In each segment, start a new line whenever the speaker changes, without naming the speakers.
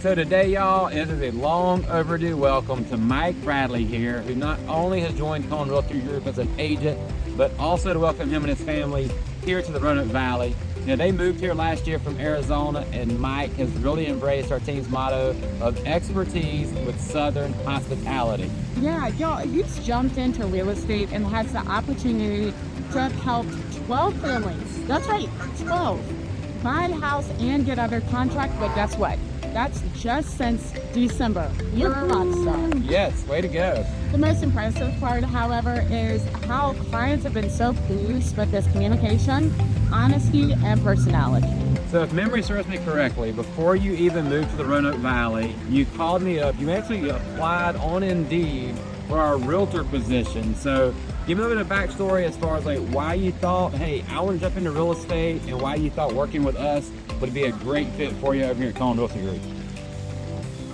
So today, y'all, it is a long overdue welcome to Mike Bradley here, who not only has joined Cohen Realty Group as an agent, but also to welcome him and his family here to the Roanoke Valley. You know, they moved here last year from Arizona, and Mike has really embraced our team's motto of expertise with Southern hospitality.
Yeah, y'all, he's jumped into real estate and has the opportunity to have helped 12 families. That's right, 12. Buy a house and get under contract, but guess what? That's just since December. You're a rock star.
Yes, way to go.
The most impressive part, however, is how clients have been so pleased with this communication, honesty, and personality.
So if memory serves me correctly, before you even moved to the Roanoke Valley, you called me up. You actually applied on Indeed for our realtor position. So give me a little bit of backstory as far as like why you thought, hey, I want to jump into real estate, and why you thought working with us would be a great fit for you over here at Cohen Realty Group.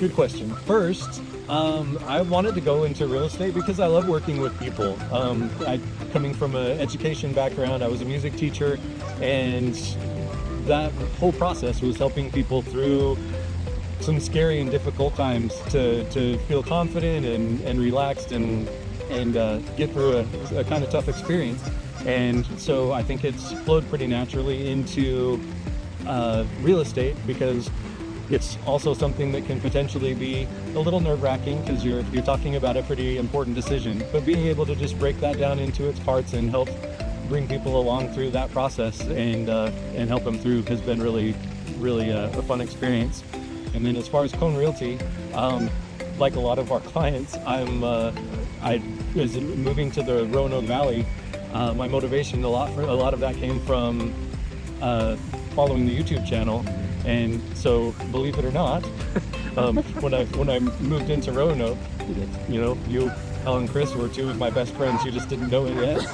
Good question. First, I wanted to go into real estate because I love working with people. Coming from an education background, I was a music teacher, and that whole process was helping people through some scary and difficult times to feel confident and relaxed and get through a kind of tough experience. And so I think it's flowed pretty naturally into real estate, because it's also something that can potentially be a little nerve-wracking because you're talking about a pretty important decision. But being able to just break that down into its parts and help bring people along through that process and help them through has been really a fun experience. And then as far as Cohen Realty, like a lot of our clients, I was moving to the Roanoke Valley. My motivation, a lot of that came from following the YouTube channel. And so, believe it or not, when I moved into Roanoke, you know, you, Al, and Chris were two of my best friends. You just didn't know it yet.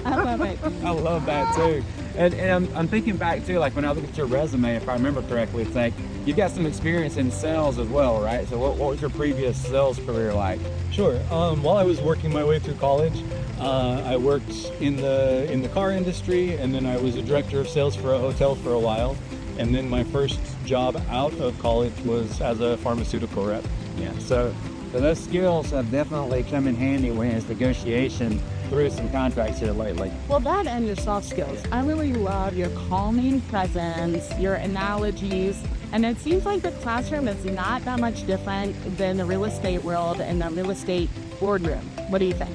I love it.
I love that too. And I'm thinking back too, like when I look at your resume, if I remember correctly, it's like you've got some experience in sales as well, right? So what was your previous sales career like?
Sure. While I was working my way through college, I worked in the car industry, and then I was a director of sales for a hotel for a while. And then my first job out of college was as a pharmaceutical rep.
Yeah. So those skills have definitely come in handy when it's negotiation through some contracts here lately.
Well, that and your soft skills. I really love your calming presence, your analogies, and it seems like the classroom is not that much different than the real estate world and the real estate boardroom. What do you think?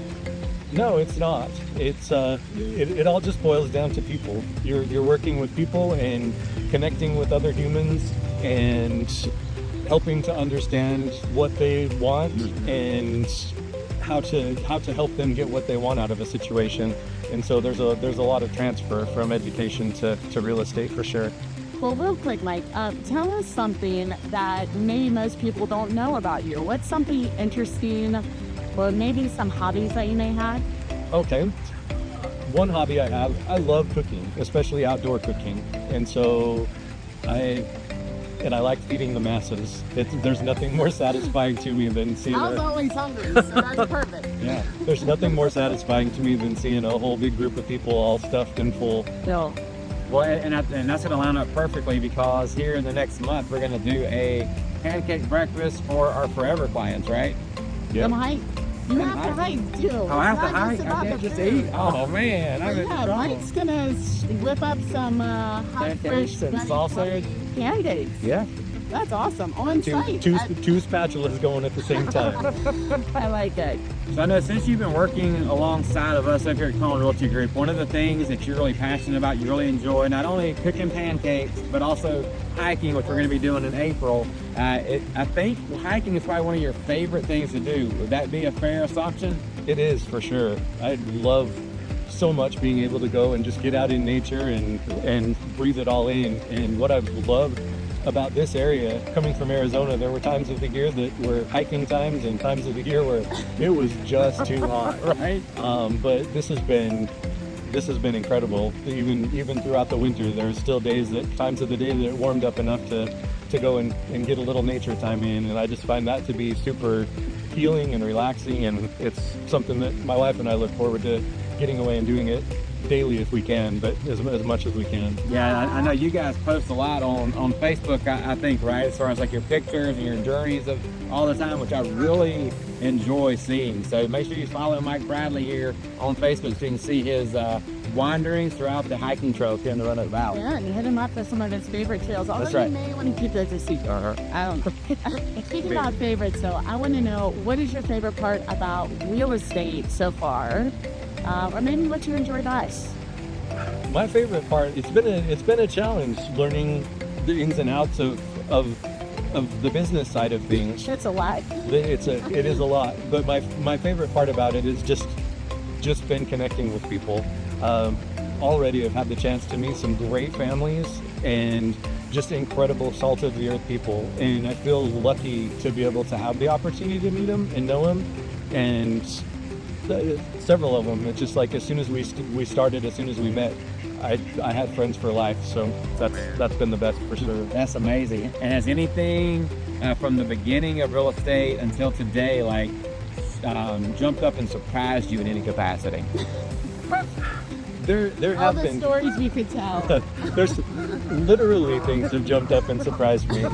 No, it's not. It's it all just boils down to people. You're working with people and connecting with other humans and helping to understand what they want and how to help them get what they want out of a situation. And so there's a lot of transfer from education to real estate for sure.
Well, real quick, Mike, tell us something that maybe most people don't know about you. What's something interesting, or maybe some hobbies that you may have?
Okay. One hobby I have, I love cooking, especially outdoor cooking. And so I like feeding the masses. There's nothing more satisfying to me than seeing
I was always hungry, so that's perfect.
Yeah, there's nothing more satisfying to me than seeing a whole big group of people all stuffed and full.
No.
Well, and that's going to line up perfectly, because here in the next month, we're going to do a pancake breakfast for our forever clients, right?
Yeah.
Mike, you have to hike too.
Oh, I have to hike? I can't just eat? Oh, man. I'm in trouble.
Mike's going to whip up some hot, fresh
Pancakes and salsa.
pancakes.
Yeah.
That's awesome. On site.
Two spatulas going at the same time.
I like it.
So I know since you've been working alongside of us up here at Cohen Realty Group, one of the things that you're really passionate about, you really enjoy, not only cooking pancakes, but also hiking, which we're going to be doing in April. I think hiking is probably one of your favorite things to do. Would that be a fair assumption?
It is, for sure. I love so much being able to go and just get out in nature and breathe it all in. And what I've loved about this area, coming from Arizona, there were times of the year that were hiking times and times of the year where it was just too hot, right? But this has been incredible. Even throughout the winter, there's still times of the day that it warmed up enough to go and get a little nature time in, and I just find that to be super healing and relaxing, and it's something that my wife and I look forward to getting away and doing it daily if we can, but as much as we can.
Yeah, I know you guys post a lot on Facebook, I think, right? As far as like your pictures and your journeys of all the time, which I really enjoy seeing. So make sure you follow Mike Bradley here on Facebook so you can see his wanderings throughout the hiking trails here in the Roanoke Valley.
Yeah, and hit him up for some of his favorite trails. Although
That's right.
you may want to keep those a secret.
Uh-huh.
Speaking about favorites, so I want to know, what is your favorite part about real estate so far? Or maybe what you enjoy best?
My favorite part, it's been a challenge learning the ins and outs of the business side of things.
It's a lot.
It is a lot, but my favorite part about it is just been connecting with people. Already I've had the chance to meet some great families and just incredible salt of the earth people, and I feel lucky to be able to have the opportunity to meet them and know them. And several of them, it's just like as soon as we started, as soon as we met, I had friends for life. So that's been the best for sure.
That's amazing. And has anything from the beginning of real estate until today, like jumped up and surprised you in any capacity?
There
All
have
the
been
stories we could tell.
there's literally things have jumped up and surprised me.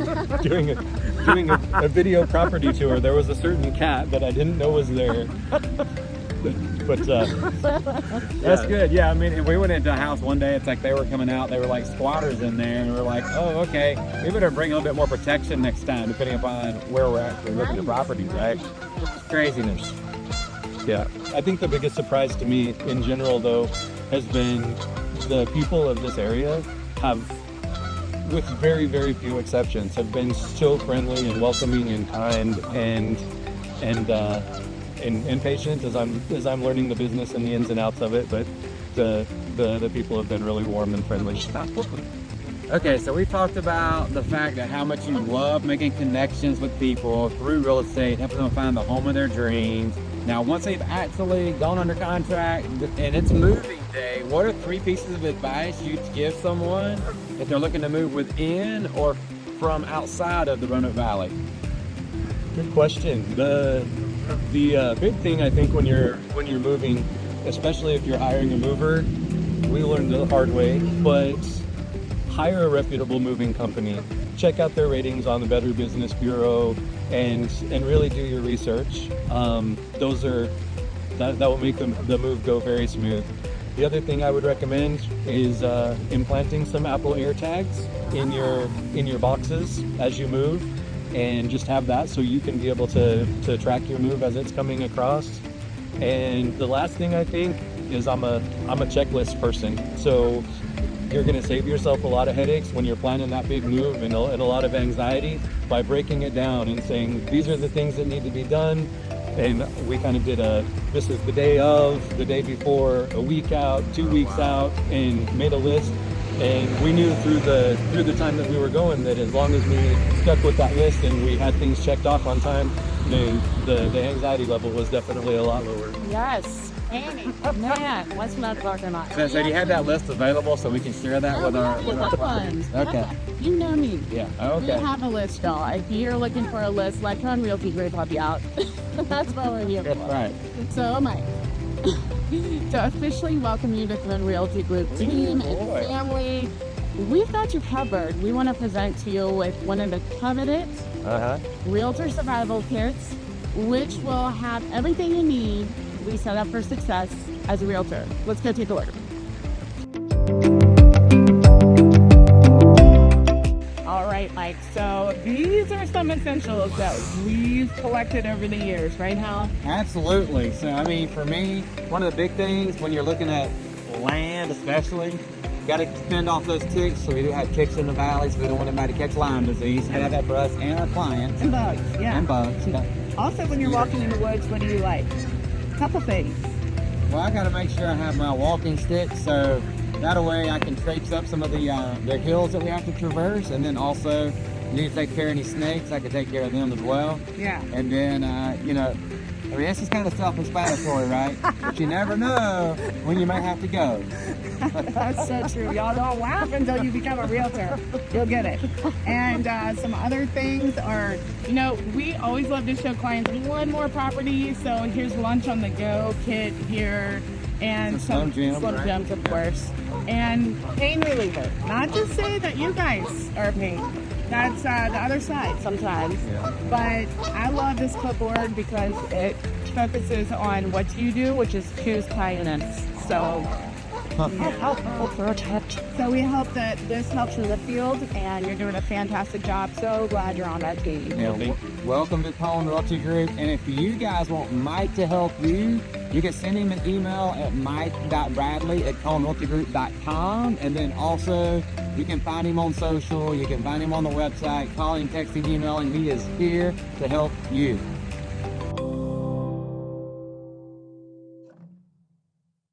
Doing a video property tour, there was a certain cat that I didn't know was there. But
That's good. Yeah, I mean, we went into a house one day. It's like they were coming out. They were like squatters in there, and we were like, "Oh, okay. We better bring a little bit more protection next time, depending upon where we're actually looking at properties." Right? Craziness.
yeah, I think the biggest surprise to me in general, though, has been the people of this area have, with very, very few exceptions, have been so friendly and welcoming and kind and patient as I'm learning the business and the ins and outs of it. But the people have been really warm and friendly.
Okay, so we talked about the fact that how much you love making connections with people through real estate, helping them find the home of their dreams. Now, once they've actually gone under contract and it's moving day, what are 3 pieces of advice you'd give someone if they're looking to move within or from outside of the Roanoke Valley?
Good question. The big thing, I think, when you're moving, especially if you're hiring a mover, we learned the hard way, but hire a reputable moving company. Check out their ratings on the Better Business Bureau and really do your research. That will make the move go very smooth. The other thing I would recommend is implanting some Apple AirTags in your boxes as you move, and just have that so you can be able to track your move as it's coming across. And the last thing I think is I'm a checklist person, so you're going to save yourself a lot of headaches when you're planning that big move and a lot of anxiety by breaking it down and saying these are the things that need to be done. And we kind of did this is the day of, the day before, a week out, 2 weeks out, and made a list. And we knew through the time that we were going that as long as we stuck with that list and we had things checked off on time, the anxiety level was definitely a lot lower.
Yes. Man, what's not talking about?
So do you have that list available so we can share that with our
ones?
Okay.
You know me.
Yeah.
We
Okay.
have a list, y'all. If you're looking for a list, Electron Realty Group, help you out. That's what we're here
That's
for.
right.
So, Mike, to officially welcome you to the Realty Group team
boy.
and family, we've got you covered. We want to present to you with one of the coveted Realtor Survival Kits, which will have everything you need to be set up for success as a Realtor. Let's go take a look. All right, Mike, so these are some essentials that we've collected over the years, right, Hal?
Absolutely. So, I mean, for me, one of the big things when you're looking at land, especially, got to fend off those ticks. So we do have ticks in the valley, so we don't want anybody to catch Lyme disease. We have that for us and our clients.
And bugs, yeah.
And bugs. Yeah.
Also, when you're walking in the woods, what do you like? Couple things.
Well, I got to make sure I have my walking stick, so that way I can traipse up some of the hills that we have to traverse, and then also need to take care of any snakes. I can take care of them as well.
Yeah.
And then, I mean, this is kind of self-explanatory, right? But you never know when you may have to go.
That's so true. Y'all don't laugh until you become a realtor. You'll get it. And some other things are, we always love to show clients one more property. So here's lunch on the go kit here. and
Some Slim Jims,
Slim
right?
Jims, of
Yeah.
course, and pain reliever. Not to say that you guys are pain. That's the other side sometimes.
Yeah.
But I love this clipboard because it focuses on what you do, which is choose kindness. So so we hope that this helps in the field, and you're doing a fantastic job. So glad you're on that team.
Yeah, welcome to Colin Realty Group. And if you guys want Mike to help you, you can send him an email at mike.bradley@colinrealtygroup.com. And then also, you can find him on social. You can find him on the website. Call him, text him, email him. He is here to help you.